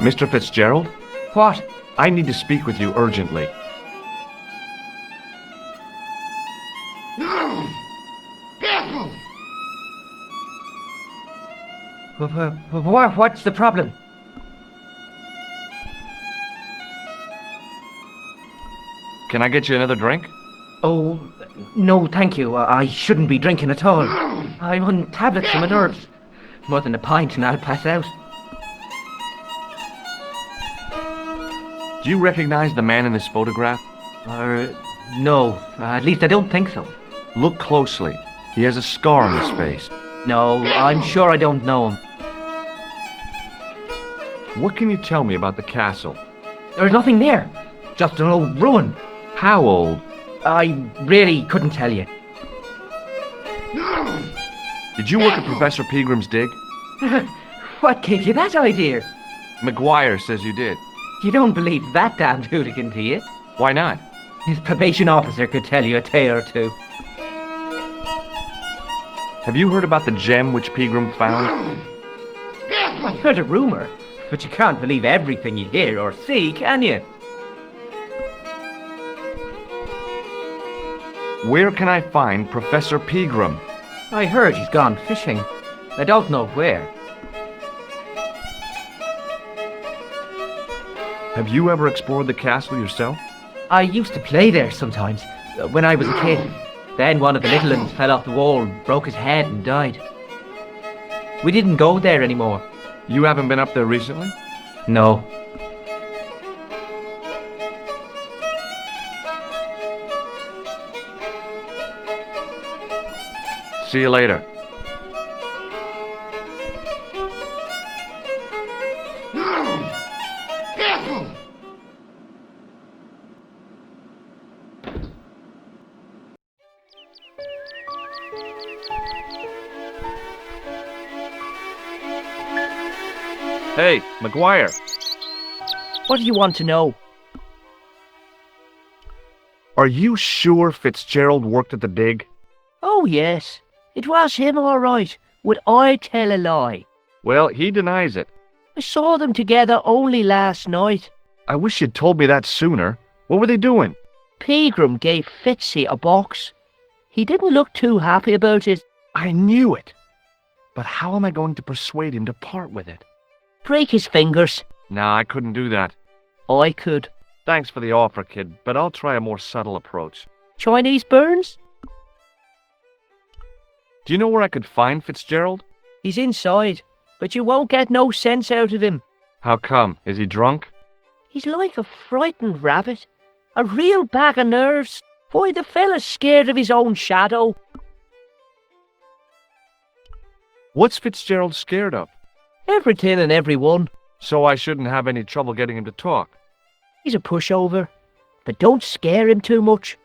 Mr. Fitzgerald? What? I need to speak with you urgently. No! Careful! What's the problem? Can I get you another drink? Oh, no, thank you. I shouldn't be drinking at all. I'm on tablets for my nerves. More than a pint and I'll pass out. Do you recognize the man in this photograph? No. At least I don't think so. Look closely. He has a scar on his face. No, I'm sure I don't know him. What can you tell me about the castle? There's nothing there. Just an old ruin. How old? I really couldn't tell you. No! Did you work at Professor Peagram's dig? What gave you that idea? McGuire says you did. You don't believe that damned hooligan, do you? Why not? His probation officer could tell you a tale or two. Have you heard about the gem which Peagram found? I heard a rumour, but you can't believe everything you hear or see, can you? Where can I find Professor Peagram? I heard he's gone fishing. I don't know where. Have you ever explored the castle yourself? I used to play there sometimes, when I was a kid. Then one of the little ones fell off the wall, broke his head and died. We didn't go there anymore. You haven't been up there recently? No. See you later. No! Careful! Hey, McGuire. What do you want to know? Are you sure Fitzgerald worked at the dig? Oh, yes. It was him, all right. Would I tell a lie? Well, he denies it. I saw them together only last night. I wish you'd told me that sooner. What were they doing? Peagram gave Fitzy a box. He didn't look too happy about it. I knew it. But how am I going to persuade him to part with it? Break his fingers. Nah, I couldn't do that. I could. Thanks for the offer, kid, but I'll try a more subtle approach. Chinese burns? Do you know where I could find Fitzgerald? He's inside, but you won't get no sense out of him. How come? Is he drunk? He's like a frightened rabbit. A real bag of nerves. Why, the fella's scared of his own shadow. What's Fitzgerald scared of? Everything and everyone. So I shouldn't have any trouble getting him to talk. He's a pushover, but don't scare him too much.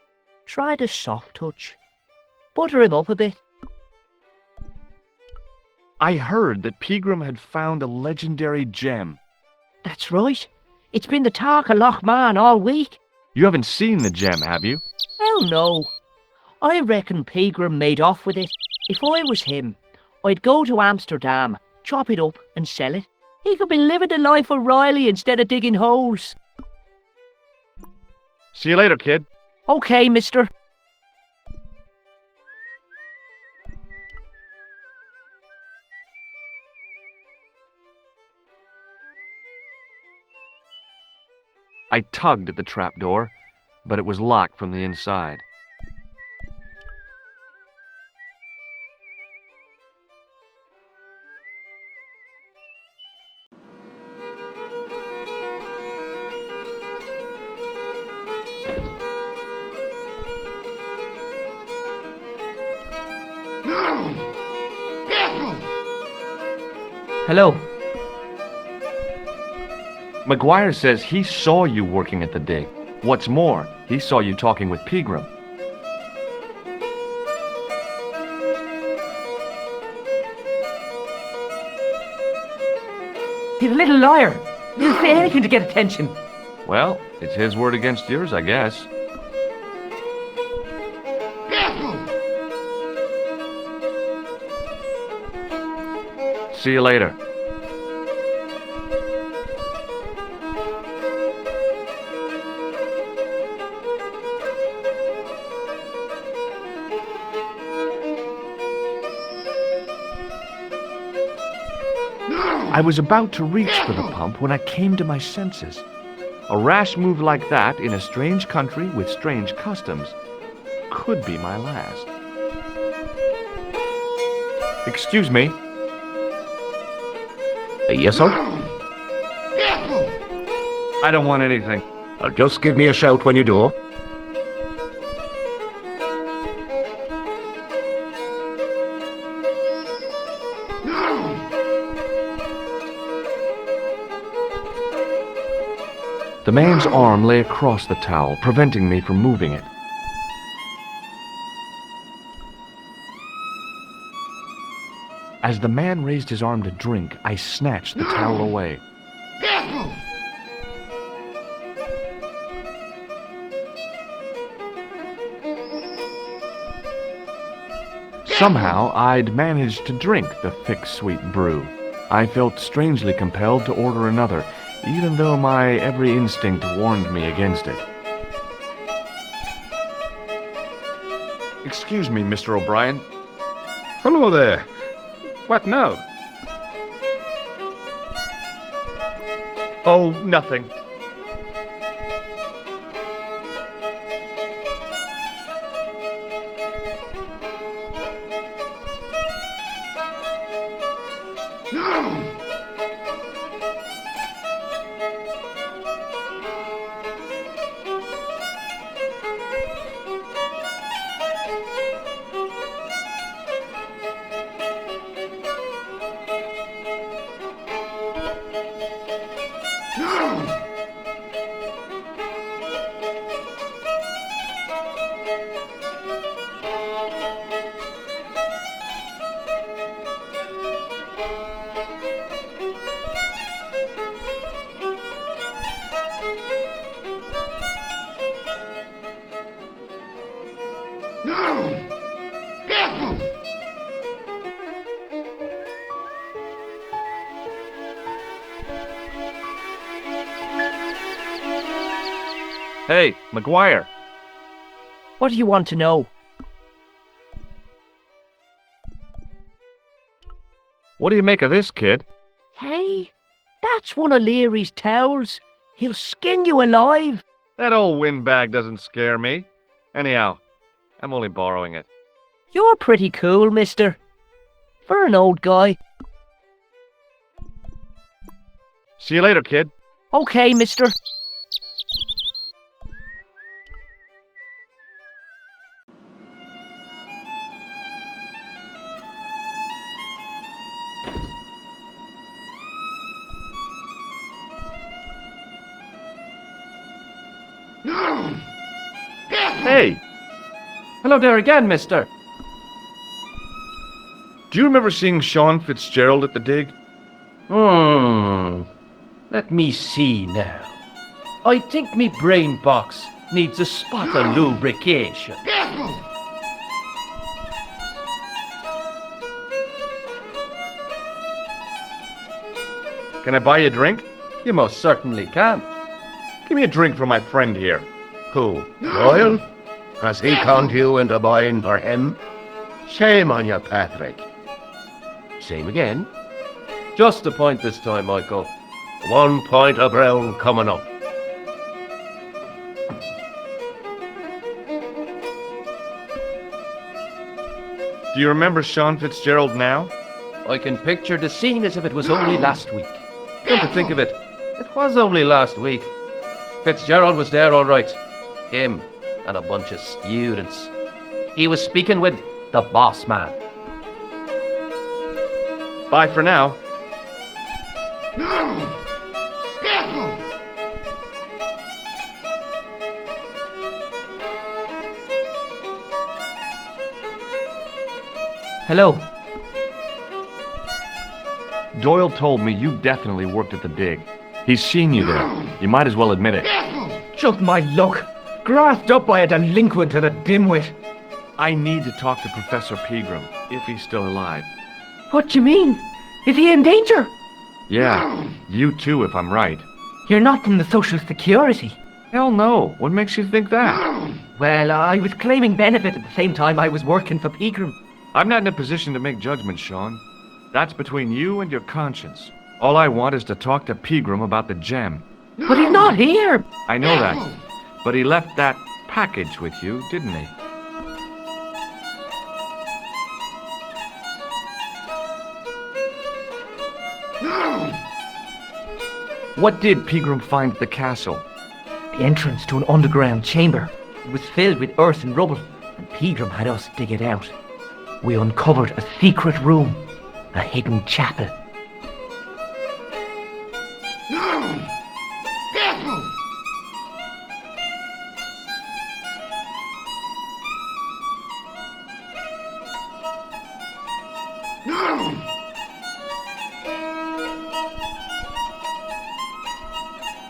Try the soft touch. Butter him up a bit. I heard that Peagram had found a legendary gem. That's right. It's been the talk of Lochman all week. You haven't seen the gem, have you? Hell no. I reckon Peagram made off with it. If I was him, I'd go to Amsterdam, chop it up and sell it. He could be living the life of Riley instead of digging holes. See you later, kid. Okay, mister. I tugged at the trapdoor, but it was locked from the inside. No! Careful! Hello. McGuire says he saw you working at the dig. What's more, he saw you talking with Peagram. He's a little liar. He'll say anything to get attention. Well, it's his word against yours, I guess. Careful! See you later. I was about to reach for the pump when I came to my senses. A rash move like that in a strange country with strange customs could be my last. Excuse me. Yes, sir? Careful! I don't want anything. Just give me a shout when you do. The man's arm lay across the towel, preventing me from moving it. As the man raised his arm to drink, I snatched the towel away. Careful! Somehow, I'd managed to drink the thick, sweet brew. I felt strangely compelled to order another, even though my every instinct warned me against it. Excuse me, Mr. O'Brien. Hello there. What now? Oh, nothing. Careful! Hey, McGuire. What do you want to know? What do you make of this, kid? Hey, that's one of Leary's towels. He'll skin you alive. That old windbag doesn't scare me. Anyhow, I'm only borrowing it. You're pretty cool, mister. For an old guy. See you later, kid. Okay, mister. Hey! Hello there again, mister. Do you remember seeing Sean Fitzgerald at the dig? Let me see now. I think me brain box needs a spot of lubrication. Careful! Can I buy you a drink? You most certainly can. Give me a drink for my friend here. Who? Doyle? Has he conned you into buying for him? Shame on you, Patrick. Same again. Just a point this time, Michael. 1 point of brown coming up. Do you remember Sean Fitzgerald now? I can picture the scene as if it was only last week. Come to think of it, it was only last week. Fitzgerald was there all right. Him and a bunch of students. He was speaking with the boss man. Bye for now. Careful! Hello. Doyle told me you definitely worked at the dig. He's seen you there. You might as well admit it. Careful! Just my luck. Grafted up by a delinquent and a dimwit. I need to talk to Professor Pegram, if he's still alive. What do you mean? Is he in danger? Yeah, you too, if I'm right. You're not from the Social Security. Hell no. What makes you think that? Well, I was claiming benefit at the same time I was working for Pegram. I'm not in a position to make judgments, Sean. That's between you and your conscience. All I want is to talk to Pegram about the gem. But he's not here. I know that. But he left that package with you, didn't he? What did Pegram find at the castle? The entrance to an underground chamber. It was filled with earth and rubble, and Pegram had us dig it out. We uncovered a secret room, a hidden chapel. Careful!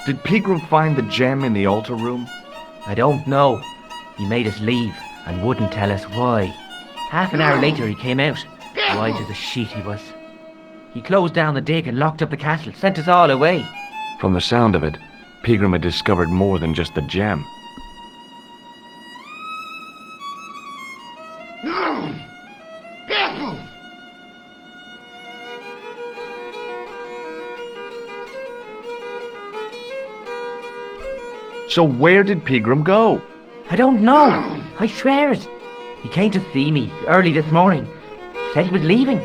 Did Pegram find the gem in the altar room? I don't know. He made us leave and wouldn't tell us why. Half an hour later he came out, white as a sheet he was. He closed down the dig and locked up the castle, sent us all away. From the sound of it, Pegram had discovered more than just the gem. Careful! So where did Pegram go? I don't know. I swear it. He came to see me early this morning. Said he was leaving.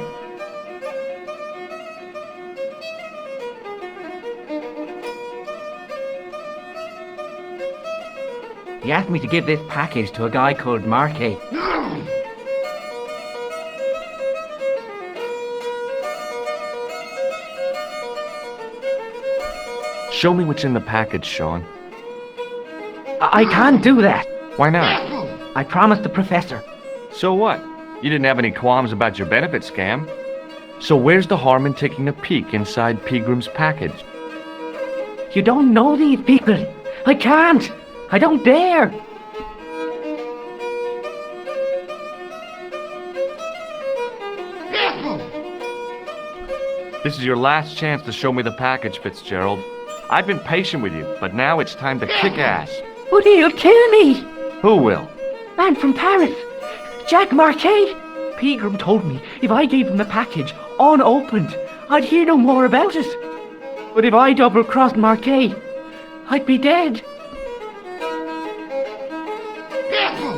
He asked me to give this package to a guy called Marquet. Show me what's in the package, Sean. I can't do that. Why not? I promised the professor. So what? You didn't have any qualms about your benefit scam. So where's the harm in taking a peek inside Pegram's package? You don't know these people. I can't. I don't dare. Careful! This is your last chance to show me the package, Fitzgerald. I've been patient with you, but now it's time to kick ass. But he'll kill me. Who will? Man from Paris. Jack Marquet. Pegram told me if I gave him the package unopened, I'd hear no more about it. But if I double-crossed Marquet, I'd be dead. Careful!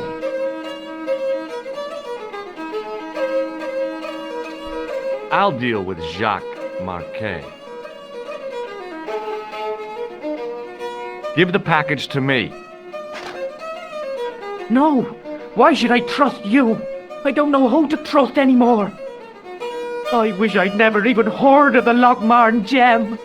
I'll deal with Jacques Marquet. Give the package to me. No. Why should I trust you? I don't know who to trust anymore. I wish I'd never even heard of the Lochmarn gem.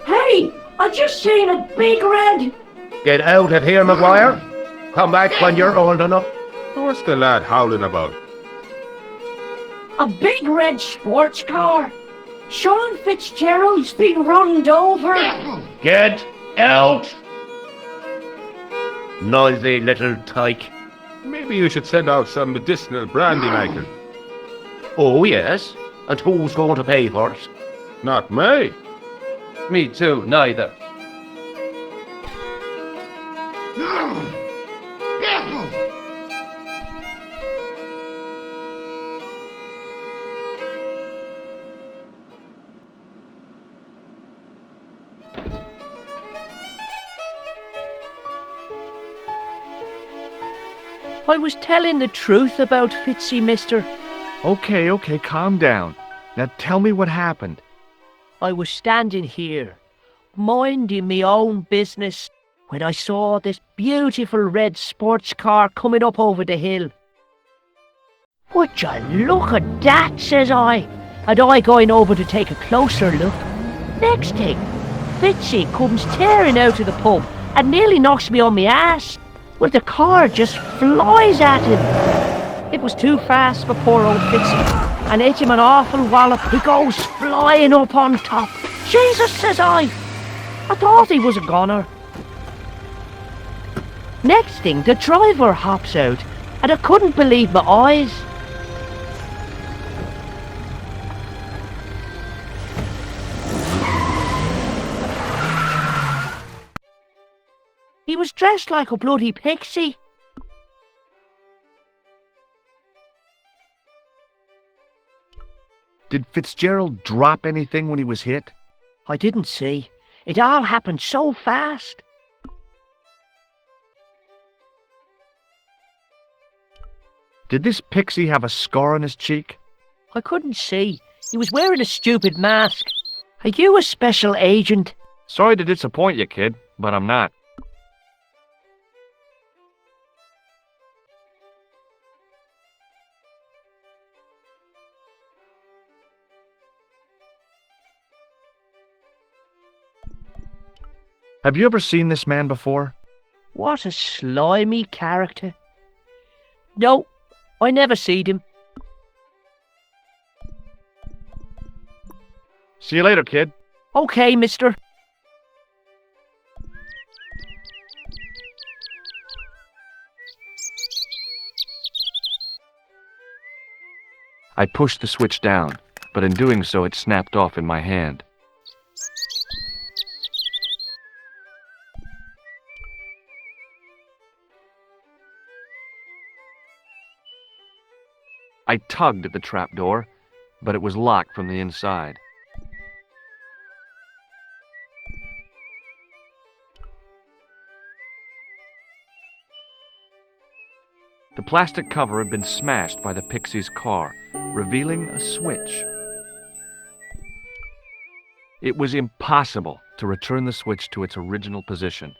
Hey! I just seen a big red! Get out of here, Maguire. Come back when you're old enough. What's the lad howling about? A big red sports car! Sean Fitzgerald's been runned over! Get out! Noisy little tyke. Maybe you should send out some medicinal brandy, Michael. Oh, yes? And who's going to pay for it? Not me. Me too, neither. Careful! I was telling the truth about Fitzy, mister. Okay, calm down. Now tell me what happened. I was standing here, minding me own business, when I saw this beautiful red sports car coming up over the hill. Would you look at that, says I, and I going over to take a closer look. Next thing, Fitzy comes tearing out of the pub and nearly knocks me on my ass. Well, the car just flies at him. It was too fast for poor old Fitzy, and hit him an awful wallop. He goes flying up on top. Jesus, says I thought he was a goner. Next thing, the driver hops out, and I couldn't believe my eyes. was dressed like a bloody pixie. Did Fitzgerald drop anything when he was hit? I didn't see. It all happened so fast. Did this pixie have a scar on his cheek? I couldn't see. He was wearing a stupid mask. Are you a special agent? Sorry to disappoint you, kid, but I'm not. Have you ever seen this man before? What a slimy character. No, I never seed him. See you later, kid. Okay, mister. I pushed the switch down, but in doing so it snapped off in my hand. I tugged at the trapdoor, but it was locked from the inside. The plastic cover had been smashed by the pixie's car, revealing a switch. It was impossible to return the switch to its original position.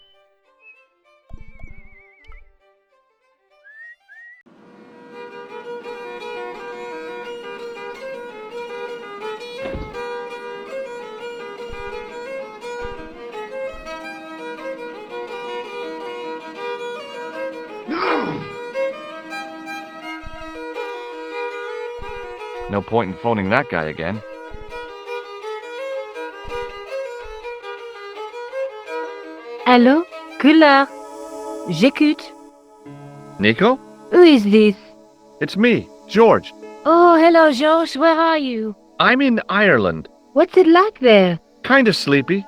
No point in phoning that guy again. Allô? Couleur. J'écoute. Nico? Who is this? It's me, George. Oh, hello, George. Where are you? I'm in Ireland. What's it like there? Kind of sleepy.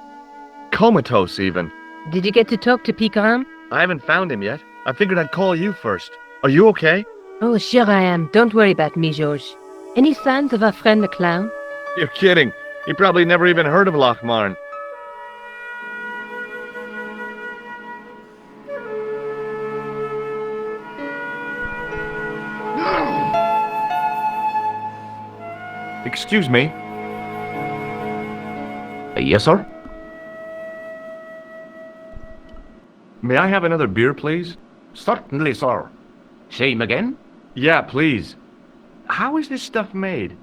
Comatose, even. Did you get to talk to Picarin? I haven't found him yet. I figured I'd call you first. Are you okay? Oh, sure I am. Don't worry about me, George. Any signs of our friend the clown? You're kidding. He probably never even heard of Lochmarn. Excuse me. Yes, sir? May I have another beer, please? Certainly, sir. Same again? Yeah, please. How is this stuff made?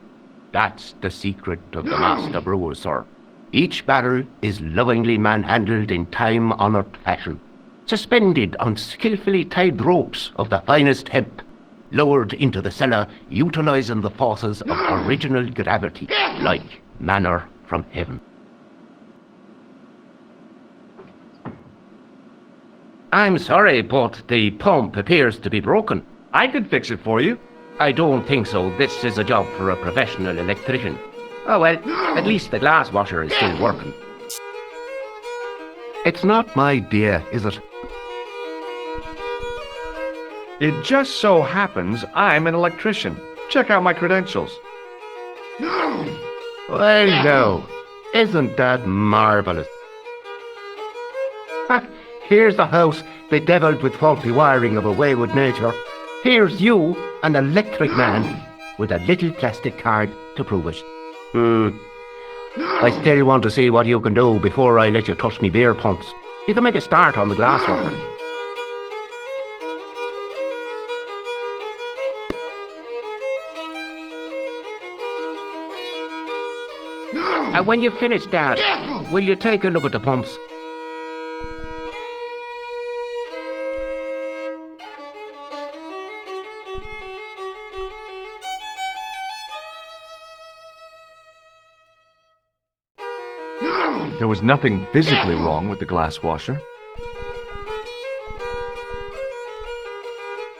That's the secret of the master brewer, sir. Each barrel is lovingly manhandled in time-honored fashion, suspended on skillfully tied ropes of the finest hemp, lowered into the cellar, utilizing the forces of original gravity, like manna from heaven. I'm sorry, but the pump appears to be broken. I could fix it for you. I don't think so. This is a job for a professional electrician. Oh well, at least the glass washer is still working. It's not my idea, is it? It just so happens I'm an electrician. Check out my credentials. Well, no. Isn't that marvelous? Ha, here's a house bedeviled with faulty wiring of a wayward nature. Here's you, an electric man, with a little plastic card to prove it. I still want to see what you can do before I let you touch me beer pumps. You can make a start on the glass worker. And when you've finished that, will you take a look at the pumps? There was nothing physically wrong with the glass washer.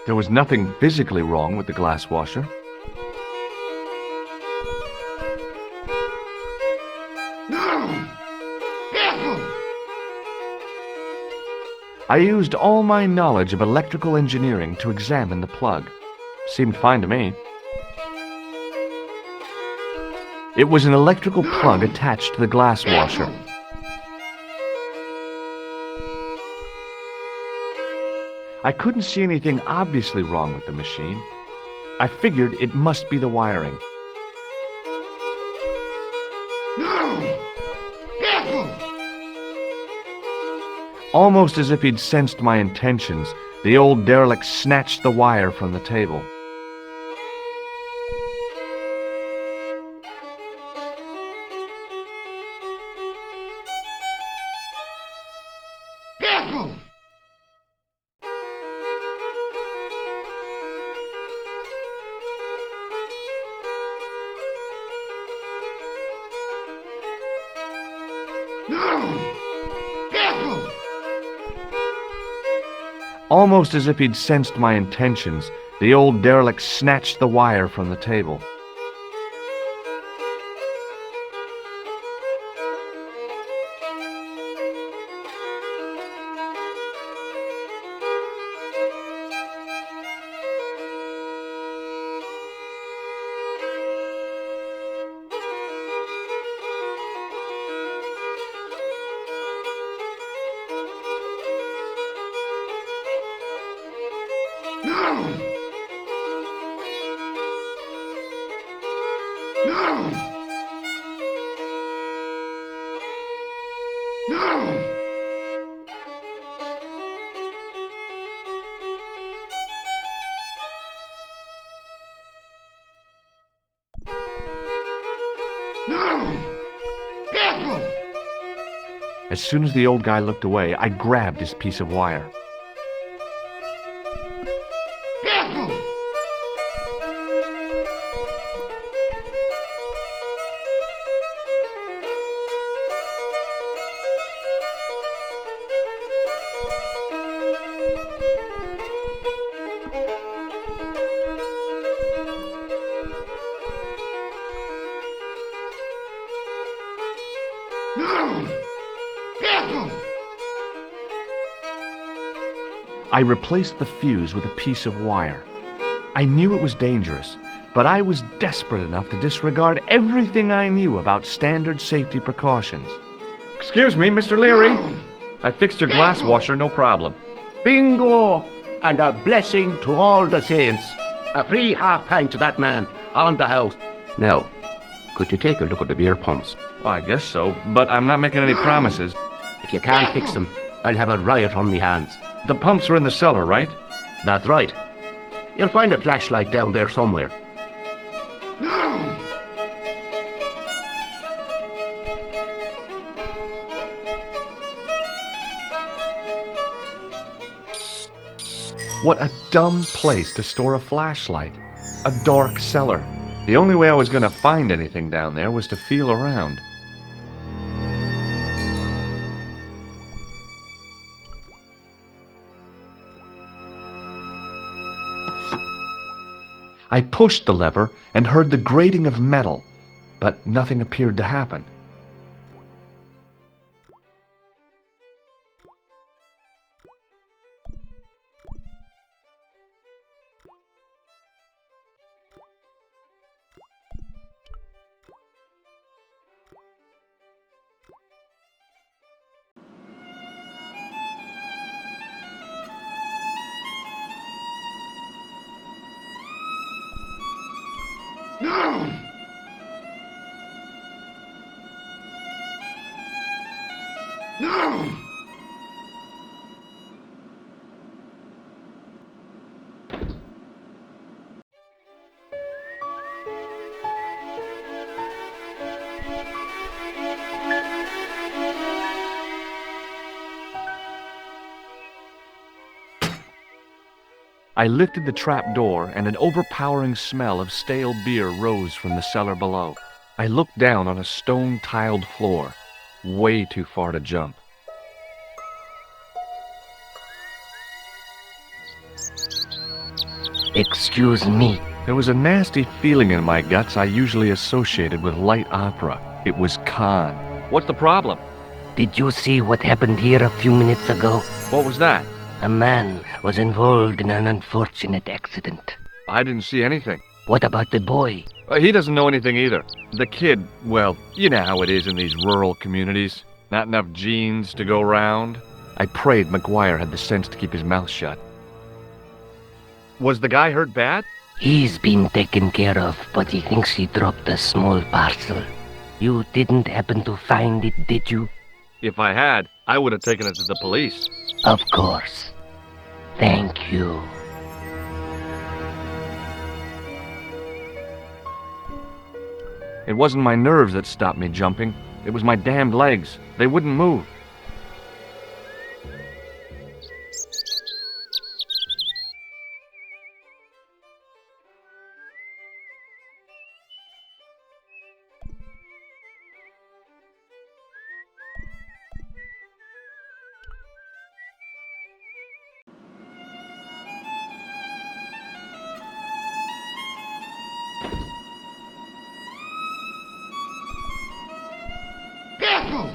There was nothing physically wrong with the glass washer. I used all my knowledge of electrical engineering to examine the plug. Seemed fine to me. It was an electrical plug attached to the glass washer. I couldn't see anything obviously wrong with the machine. I figured it must be the wiring. Almost as if he'd sensed my intentions, the old derelict snatched the wire from the table. Almost as if he'd sensed my intentions, the old derelict snatched the wire from the table. As soon as the old guy looked away, I grabbed his piece of wire. I replaced the fuse with a piece of wire. I knew it was dangerous, but I was desperate enough to disregard everything I knew about standard safety precautions. Excuse me, Mr. Leary. I fixed your glass washer, no problem. Bingo! And a blessing to all the saints. A free half-pint to that man on the house. Now, could you take a look at the beer pumps? Well, I guess so, but I'm not making any promises. If you can't fix them, I'll have a riot on me hands. The pumps are in the cellar, right? That's right. You'll find a flashlight down there somewhere. What a dumb place to store a flashlight. A dark cellar. The only way I was going to find anything down there was to feel around. I pushed the lever and heard the grating of metal, but nothing appeared to happen. I lifted the trap door, and an overpowering smell of stale beer rose from the cellar below. I looked down on a stone-tiled floor, way too far to jump. Excuse me. There was a nasty feeling in my guts I usually associated with light opera. It was Khan. What's the problem? Did you see what happened here a few minutes ago? What was that? A man was involved in an unfortunate accident. I didn't see anything. What about the boy? He doesn't know anything either. The kid, well, you know how it is in these rural communities. Not enough genes to go round. I prayed McGuire had the sense to keep his mouth shut. Was the guy hurt bad? He's been taken care of, but he thinks he dropped a small parcel. You didn't happen to find it, did you? If I had, I would have taken it to the police. Of course. Thank you. It wasn't my nerves that stopped me jumping. It was my damned legs. They wouldn't move. Careful!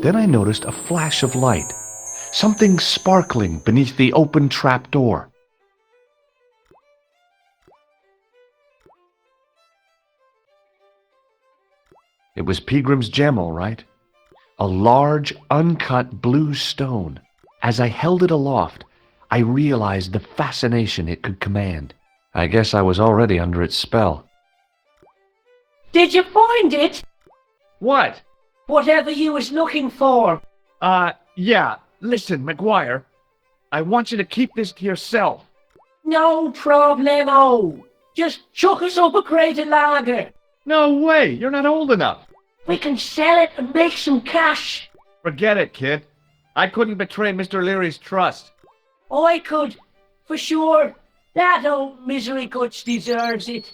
Then I noticed a flash of light. Something sparkling beneath the open trap door. It was Peagram's gem, all right. A large, uncut blue stone. As I held it aloft, I realized the fascination it could command. I guess I was already under its spell. Did you find it? What? Whatever you was looking for. Yeah. Listen, McGuire. I want you to keep this to yourself. No problemo. Just chuck us up a crate of lager. No way! You're not old enough. We can sell it and make some cash. Forget it, kid. I couldn't betray Mr. Leary's trust. I could, for sure. That old misery guts deserves it.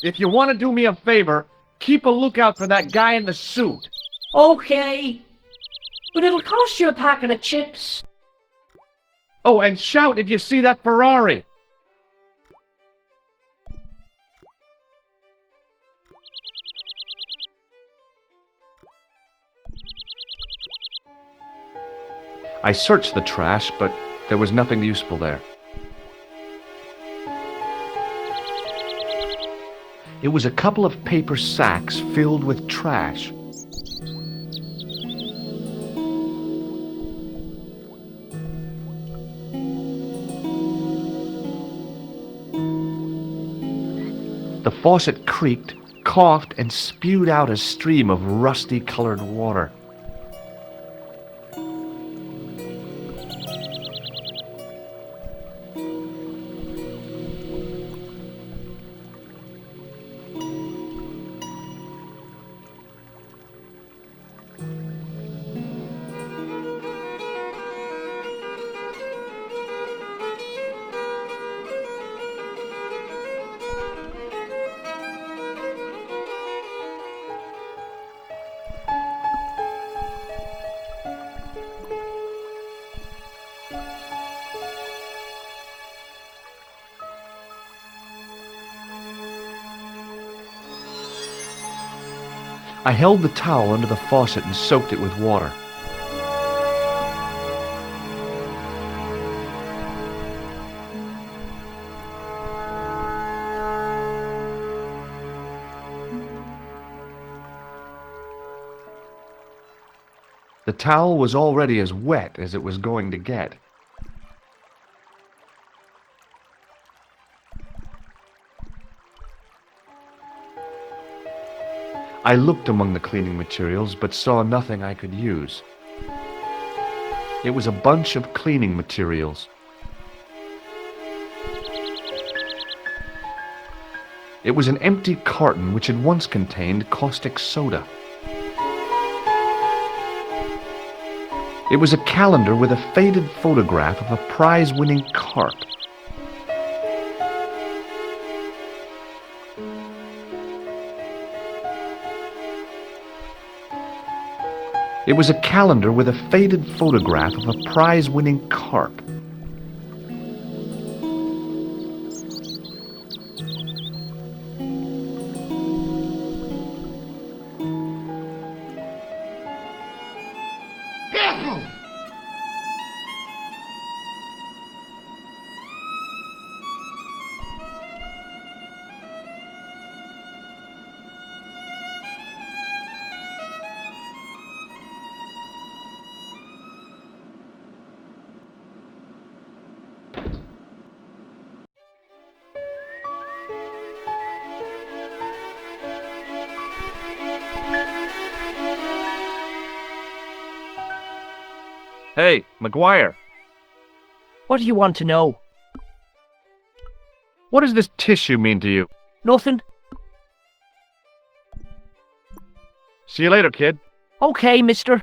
If you want to do me a favor, keep a lookout for that guy in the suit. Okay. But it'll cost you a packet of chips. Oh, and shout if you see that Ferrari. I searched the trash, but there was nothing useful there. It was a couple of paper sacks filled with trash. The faucet creaked, coughed, and spewed out a stream of rusty-colored water. I held the towel under the faucet and soaked it with water. The towel was already as wet as it was going to get. I looked among the cleaning materials, but saw nothing I could use. It was a bunch of cleaning materials. It was an empty carton which had once contained caustic soda. It was a calendar with a faded photograph of a prize-winning carp. It was a calendar with a faded photograph of a prize-winning carp. Hey, McGuire, What do you want to know? what does this tissue mean to you? Nothing? See you later, kid. Okay, mister.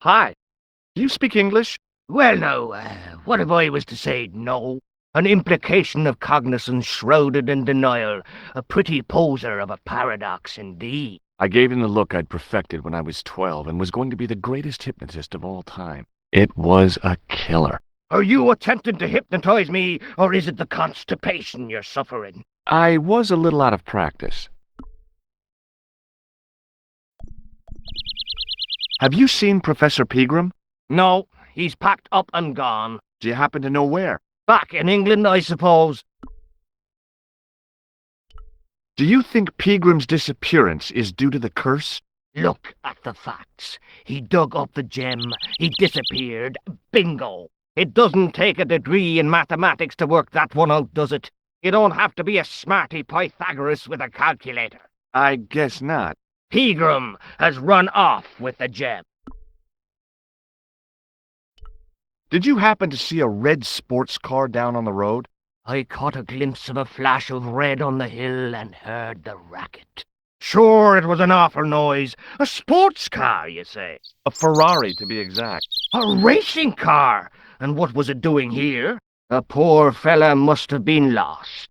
Hi. Do you speak English? Well, now, what if I was to say no? An implication of cognizance shrouded in denial. A pretty poser of a paradox indeed. I gave him the look I'd perfected when I was 12 and was going to be the greatest hypnotist of all time. It was a killer. Are you attempting to hypnotize me, or is it the constipation you're suffering? I was a little out of practice. Have you seen Professor Pegram? No, he's packed up and gone. Do you happen to know where? Back in England, I suppose. Do you think Pegram's disappearance is due to the curse? Look at the facts. He dug up the gem. He disappeared. Bingo. It doesn't take a degree in mathematics to work that one out, does it? You don't have to be a smarty Pythagoras with a calculator. I guess not. Pegram has run off with the gem. Did you happen to see a red sports car down on the road? I caught a glimpse of a flash of red on the hill and heard the racket. Sure, it was an awful noise. A sports car, you say? A Ferrari, to be exact. A racing car! And what was it doing here? A poor fella must have been lost.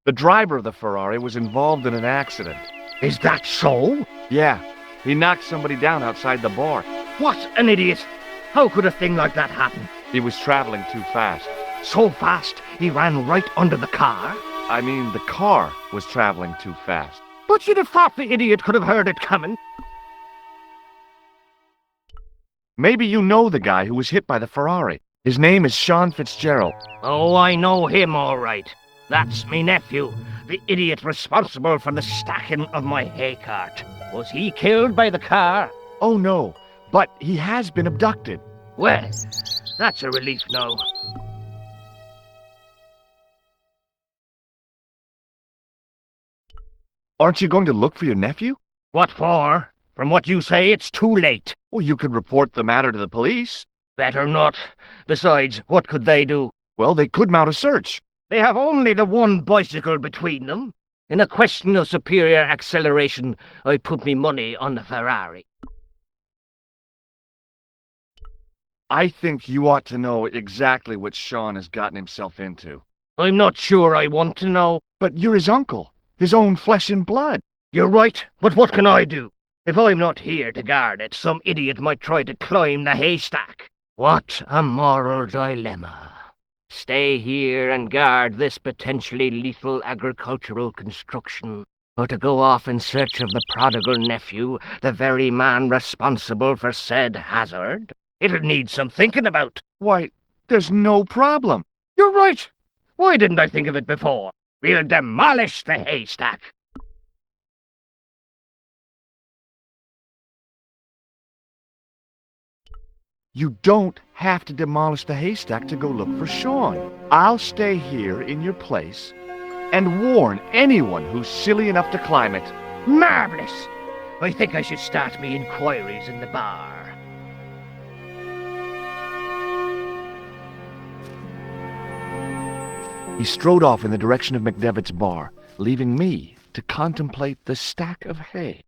The driver of the Ferrari was involved in an accident. Is that so? Yeah, he knocked somebody down outside the bar. What an idiot! How could a thing like that happen? He was traveling too fast. So fast, he ran right under the car? I mean, the car was traveling too fast. But you'd have thought the idiot could have heard it coming. Maybe you know the guy who was hit by the Ferrari. His name is Sean Fitzgerald. Oh, I know him all right. That's me nephew, the idiot responsible for the stacking of my hay cart. Was he killed by the car? Oh no, but he has been abducted. Well, that's a relief now. Aren't you going to look for your nephew? What for? From what you say, it's too late. Well, you could report the matter to the police. Better not. Besides, what could they do? Well, they could mount a search. They have only the one bicycle between them. In a question of superior acceleration, I put me money on the Ferrari. I think you ought to know exactly what Sean has gotten himself into. I'm not sure I want to know. But you're his uncle, his own flesh and blood. You're right, but what can I do? If I'm not here to guard it, some idiot might try to climb the haystack. What a moral dilemma. Stay here and guard this potentially lethal agricultural construction, or to go off in search of the prodigal nephew, the very man responsible for said hazard? It'll need some thinking about. Why, there's no problem. You're right. Why didn't I think of it before? We'll demolish the haystack. You don't have to demolish the haystack to go look for Sean. I'll stay here in your place and warn anyone who's silly enough to climb it. Marvellous! I think I should start me inquiries in the bar. He strode off in the direction of McDevitt's bar, leaving me to contemplate the stack of hay.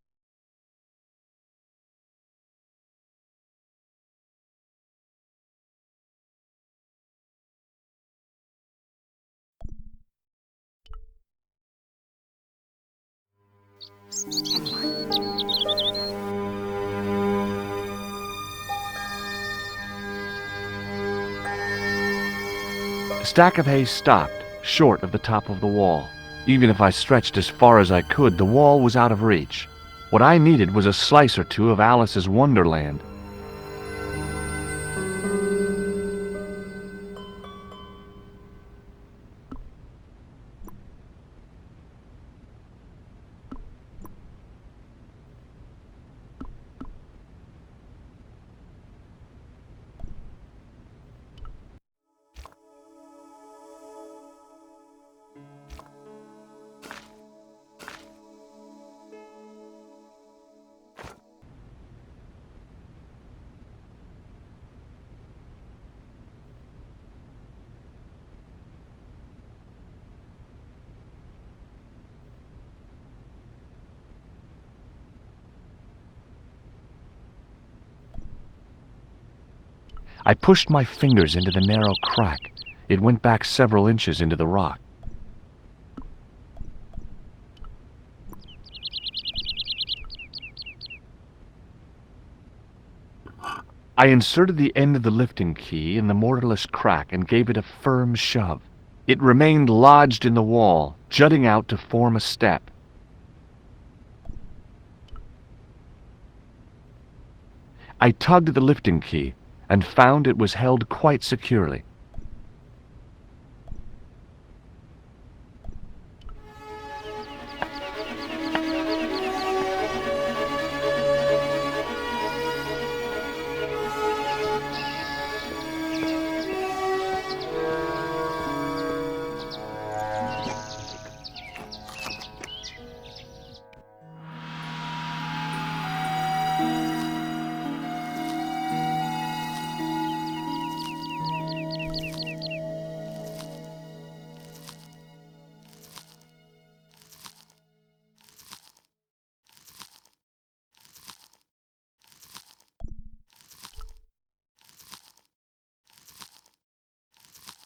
The stack of hay stopped, short of the top of the wall. Even if I stretched as far as I could, the wall was out of reach. What I needed was a slice or two of Alice's Wonderland. I pushed my fingers into the narrow crack. It went back several inches into the rock. I inserted the end of the lifting key in the mortarless crack and gave it a firm shove. It remained lodged in the wall, jutting out to form a step. I tugged at the lifting key and found it was held quite securely.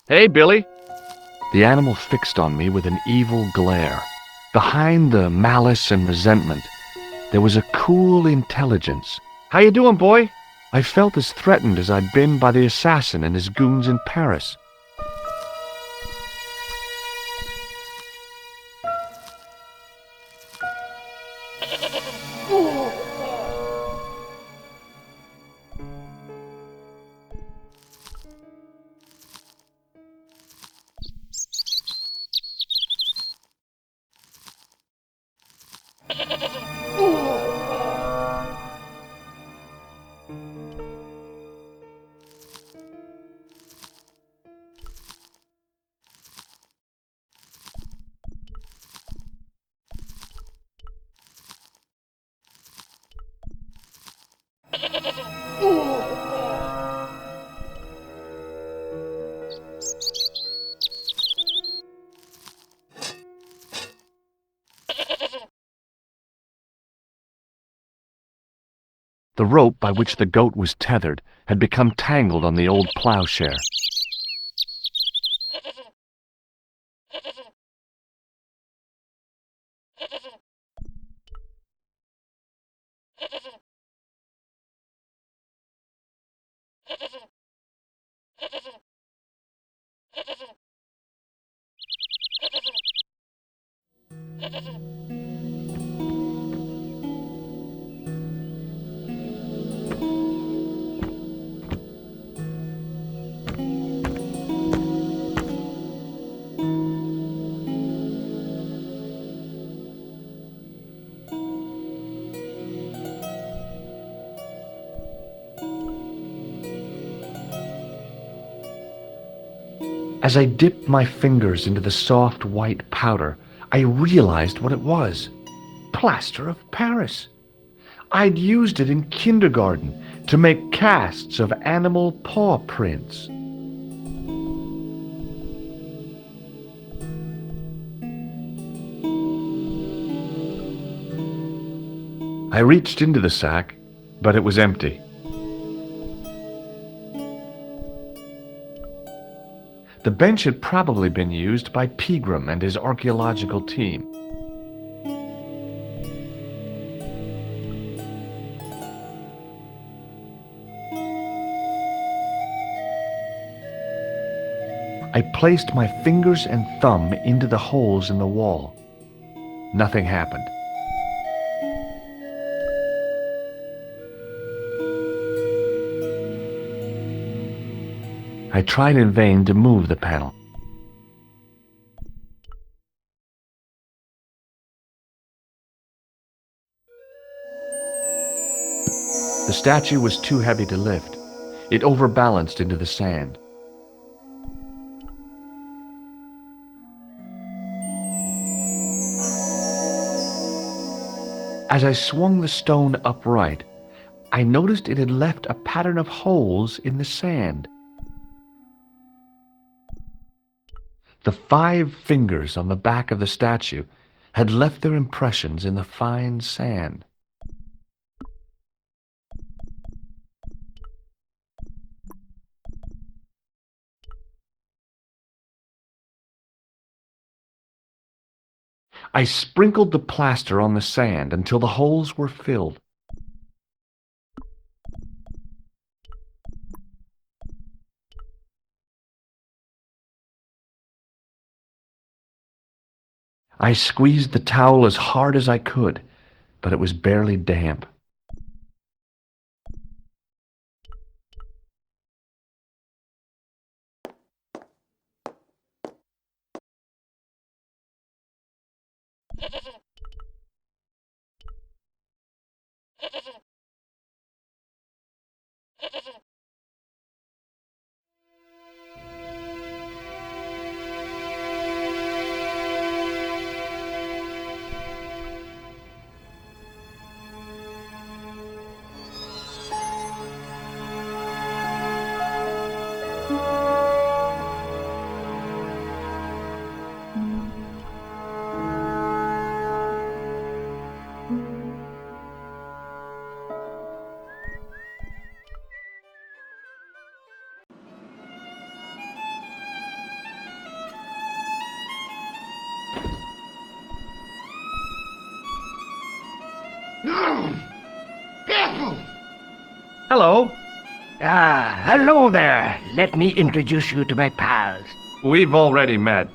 Hey, Billy. The animal fixed on me with an evil glare. Behind the malice and resentment, there was a cool intelligence. How you doing, boy? I felt as threatened as I'd been by the assassin and his goons in Paris. The rope by which the goat was tethered had become tangled on the old plowshare. As I dipped my fingers into the soft white powder, I realized what it was. Plaster of Paris. I'd used it in kindergarten to make casts of animal paw prints. I reached into the sack, but it was empty. The bench had probably been used by Pegram and his archaeological team. I placed my fingers and thumb into the holes in the wall. Nothing happened. I tried in vain to move the panel. The statue was too heavy to lift. It overbalanced into the sand. As I swung the stone upright, I noticed it had left a pattern of holes in the sand. The 5 fingers on the back of the statue had left their impressions in the fine sand. I sprinkled the plaster on the sand until the holes were filled. I squeezed the towel as hard as I could, but it was barely damp. Careful! Hello. Hello there. Let me introduce you to my pals. We've already met.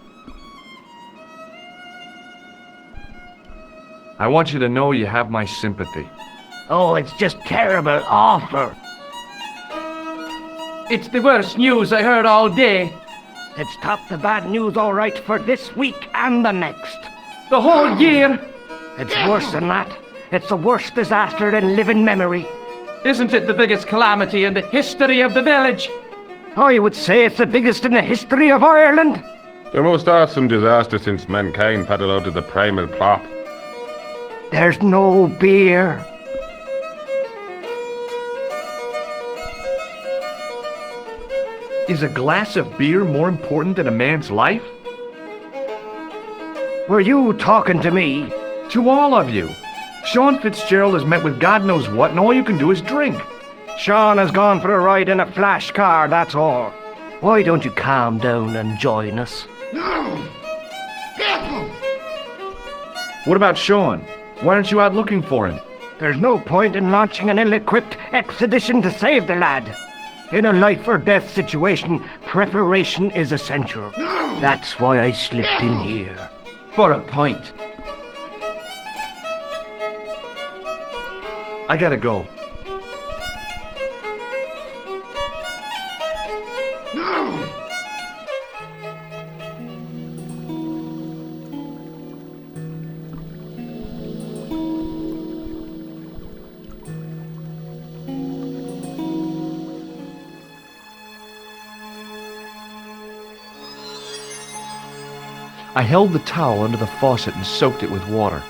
I want you to know you have my sympathy. Oh, it's just terrible, awful. It's the worst news I heard all day. Let's top the bad news all right for this week and the next. The whole year. It's worse than that. It's the worst disaster in living memory. Isn't it the biggest calamity in the history of the village? I would say it's the biggest in the history of Ireland. The most awesome disaster since mankind paddled out of the primal plop. There's no beer. Is a glass of beer more important than a man's life? Were you talking to me? To all of you. Sean Fitzgerald has met with God knows what, and all you can do is drink. Sean has gone for a ride in a flash car, that's all. Why don't you calm down and join us? No! Careful! What about Sean? Why aren't you out looking for him? There's no point in launching an ill-equipped expedition to save the lad. In a life-or-death situation, preparation is essential. That's why I slipped in here. For a point. I gotta go. No! I held the towel under the faucet and soaked it with water.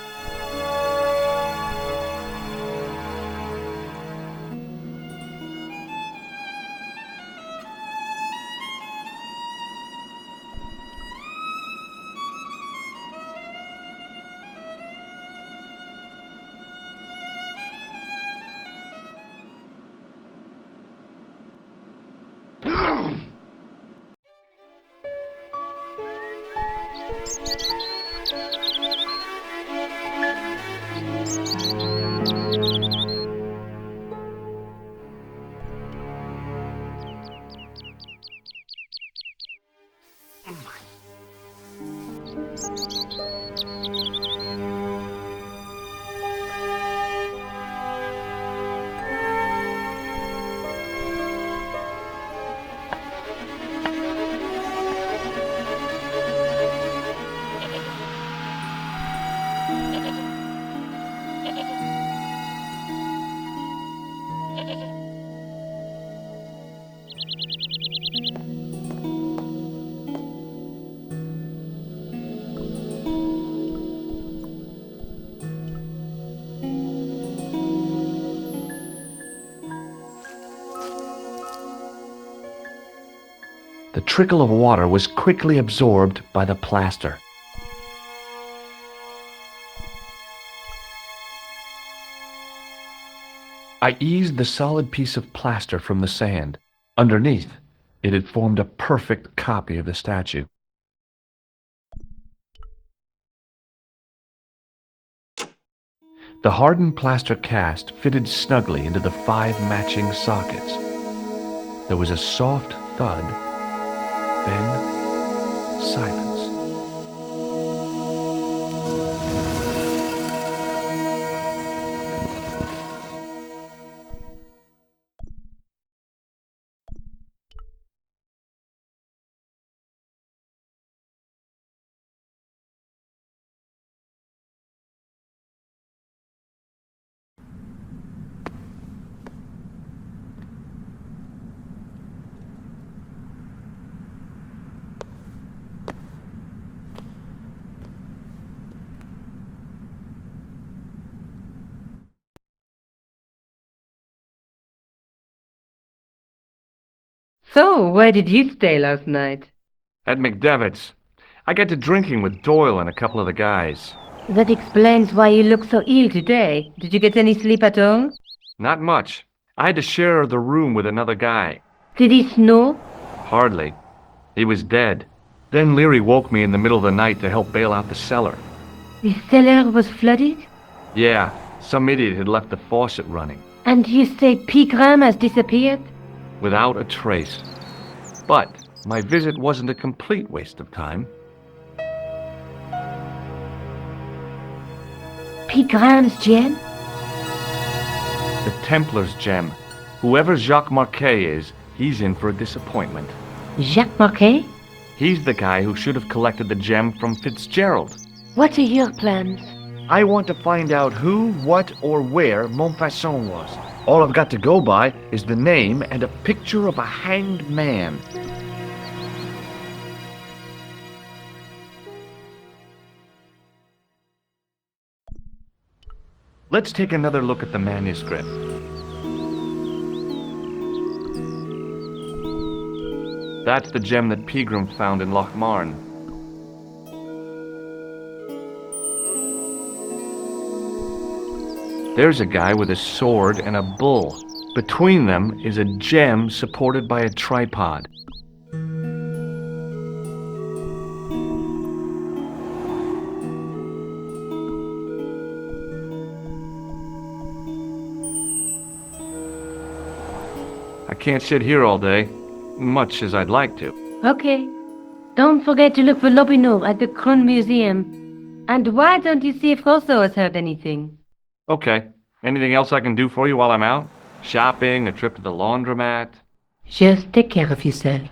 The trickle of water was quickly absorbed by the plaster. I eased the solid piece of plaster from the sand. Underneath, it had formed a perfect copy of the statue. The hardened plaster cast fitted snugly into the 5 matching sockets. There was a soft thud, then silence. So, where did you stay last night? At McDevitt's. I got to drinking with Doyle and a couple of the guys. That explains why you look so ill today. Did you get any sleep at all? Not much. I had to share the room with another guy. Did he snore? Hardly. He was dead. Then Leary woke me in the middle of the night to help bail out the cellar. The cellar was flooded? Yeah, some idiot had left the faucet running, And you say Pegram has disappeared? without a trace. But my visit wasn't a complete waste of time. Pegram's gem? The Templars gem. Whoever Jacques Marquet is, he's in for a disappointment. Jacques Marquet? He's the guy who should have collected the gem from Fitzgerald. What are your plans? I want to find out who, what, or where Montfaucon was. All I've got to go by is the name and a picture of a hanged man. Let's take another look at the manuscript. That's the gem that Pegram found in Lochmarn. There's a guy with a sword and a bull. Between them is a gem supported by a tripod. I can't sit here all day, much as I'd like to. Okay. Don't forget to look for Lopinot at the Kron Museum. And why don't you see if Rosso has heard anything? Okay. Anything else I can do for you while I'm out? Shopping, a trip to the laundromat? Just take care of yourself.